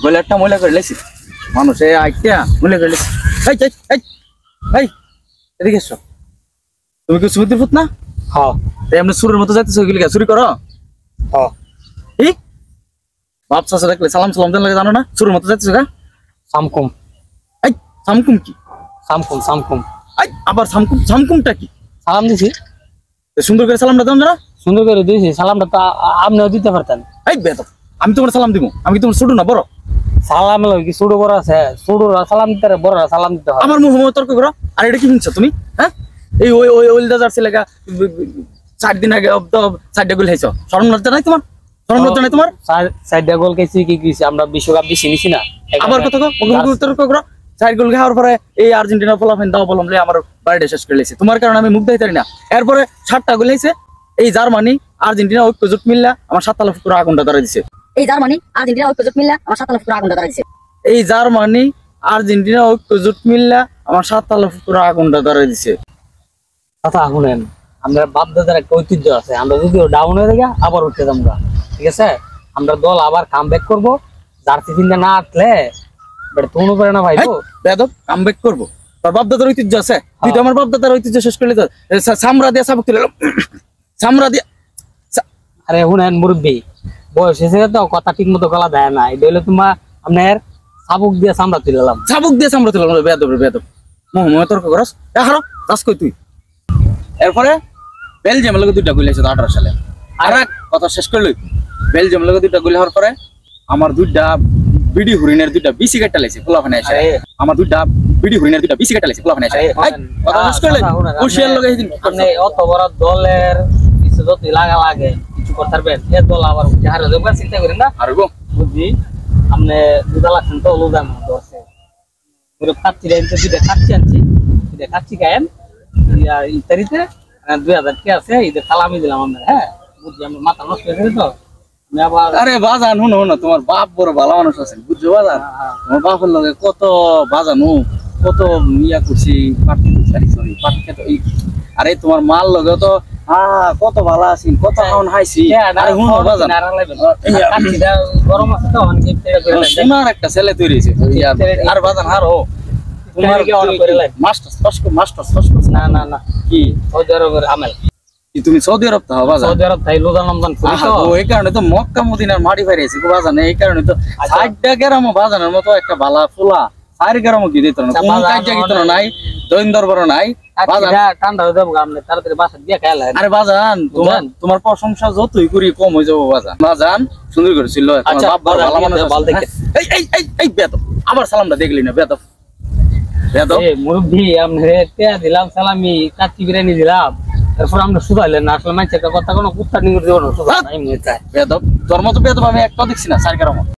বলে একটা মহিলা করে লেছি মানুষে আইটা মহিলা করে লেছি। এই এদিকে এসো। তুমি কি সুমিত্র পুত না? হ্যাঁ। এমনি সুরের মতো যাইতেছো কি লিগা? চুরি করো? হ্যাঁ। কি বাপ চাচা দেখলে সালাম সালাম দেন লাগে জানো না? সুরের মতো যাইতেছো গা? সামকুম। এই সামকুম কি? সামকুম। এই আবার সামকুমটা কি? সালাম দিছি। সুন্দর করে সালামটা দেন না? সুন্দর করে দিয়েছি, সালামটা তো আপনিও দিতে পারতেন। এই বেদব, আমি তোমার সালাম দিব? আমি কি তোমার ছোট না বড়? সালাম কি ছোট বড় আছে? ছোট সালাম দিতে হয়, বড় সালাম দিতে হয়। আমার মুখ তর্ক করো। আর এটা কি শুনছো তুমি? হ্যাঁ, এই ওই ওই ওইলদা জার্সি লাগা 4 দিন আগে 4টা গোল খাইছো। শরম লজ্জা নাই তোমার? শরম লজ্জা নাই তোমার? 4টা গোল খাইছি কি কইছি? আমরা বিশ্বকাপ বেশি নিছি না। আবার কথা কও, মুখ তর্ক করো। 4 গোল খাওয়ার পরে এই আর্জেন্টিনা ফলাফল দাও বললাম যে আমার বাড়িটা শেষ করে লেছে। তোমার কারণে আমি মুখ দেখাইতে পারি না। এরপরে 7টা গোল খাইছে এই জার্মানি আর্জেন্টিনা ঐক্য জোট মিললা আমার 7 লাখ পুরো আগুনটা ধরে দিছে। এই জার্মানি আর্জেন্টিনা ঐক্য জোট মিললা আমার 7 লাখ পুরো আগুনটা ধরে দিছে। এই জার্মানি আর্জেন্টিনা ঐক্য জোট মিললা আমার 7 লাখ পুরো আগুনটা ধরে দিছে। কথা শুনেন, আমরা বাপ দাদার একটা ঐতিহ্য আছে, আমরা যদি ডাউন হয়ে যাই আবার উঠতে যাবো, ঠিক আছে? আমরা দল আবার কাম ব্যাক করবো। জার্সি কিনতে না আসলে তুমনো করে না ভাই। তো বেদব কামব্যাক করবো? তোর বাপ দাদার ঐতিহ্য আছে, তুই তো আমার বাপ দাদার ঐতিহ্য শেষ করলি। তো সামরা দিয়ে সাবক তুলে সামরা দিয়ে। আরে শুনেন মুরব্বী, বয়স হয়েছে তো কথা ঠিক মতো গলা দেয় না। এটা হইলে তোমার আপনার সাবুক দিয়ে সামরা তুললাম। সাবক দিয়ে সামরা তুলে বেদব বেদব মোহাম্মদ তর্ক করস এখানো দাস কই তুই। এরপরে বেলজিয়াম লগে 2টা গোল হয়েছে 18 সালে। আর এক কথা শেষ করলি, বেলজিয়াম লগে 2টা গোল হওয়ার পরে আমার 2টা বিডি হরিণের 2টা বিসি কাটা লাইছে পোলাফানে এসে। আমার 2টা বিডি হরিণের 2টা বিসি কাটা লাইছে পোলাফানে এসে। কথা শেষ করলি কুশিয়ার লগে এইদিন আপনি অত বড় দলের কিছু যতই লাগা লাগে কিছু করতে পারবেন। এ দল আবার হারে যাবে চিন্তা করেন না। আর গো বুঝছি আপনি দুধা লাগছেন তো লুদাম দর্শে পুরো খাচ্ছি রেঞ্জে 2টা খাচ্ছি আনছি, 2টা খাচ্ছি খায়েন ইত্যাদিতে 2000 টাকা আছে। ঈদের সালামি দিলাম আমরা। হ্যাঁ বুঝছি, আমার মাথা নষ্ট হয়েছে তো আমি আবার। আরে বাজান হুনো হুনো, তোমার বাপ বড় ভালো মানুষ আছে বুঝছো বাজান। তোমার বাপের লগে কত বাজানো, কত ইয়া করছি পাট খেত। আরে তোমার মাল লগে তো কত ভালো আছি, কত খাওয়ান খাইছি। আরে হুনো বাজান, গরম আছে তো তোমার একটা ছেলে তৈরি হয়েছে। আর বাজান আরো তোমার মাস্টার না না না কি সৌদি আরবের আমেল। তুমি সৌদি আরব তো বাজান? সৌদি আরব তাই লোদা নামদান করি তো। এই কারণে তো মক্কা মদিনার মাটি ফাইরেছে গো বাজান। এই কারণে তো 60টা গ্রাম বাজানের মতো একটা ভালা ফুলা 4 গ্রাম কি দিত না, কোনো কাজে দিত না, নাই দৈন দরবার নাই বাজান। ঠান্ডা হয়ে যাবো আপনি তাড়াতাড়ি বাসা দিয়ে খাইলে। আরে বাজান তোমার প্রশংসা যতই করি কম হয়ে যাবো বাজান। বাজান সুন্দর করেছিল তোমার বাপ বড় ভালো মানুষ। এই এই এই এই বেদব আবার সালামটা দেখলি না? বেদব বেদব মুরব্বি আমরে টিয়া দিলাম, সালামি কাচ্চি বিরিয়ানি দিলাম, তারপর আমরা শুধাইলেন না। আসলে মাইছে কথা কোনো কুত্তা নিয়ে দেবো না, শুধু নাই মনে চায়। বেদব তোর মতো বেদব আমি একটা দেখছি না 4 গ্রাম।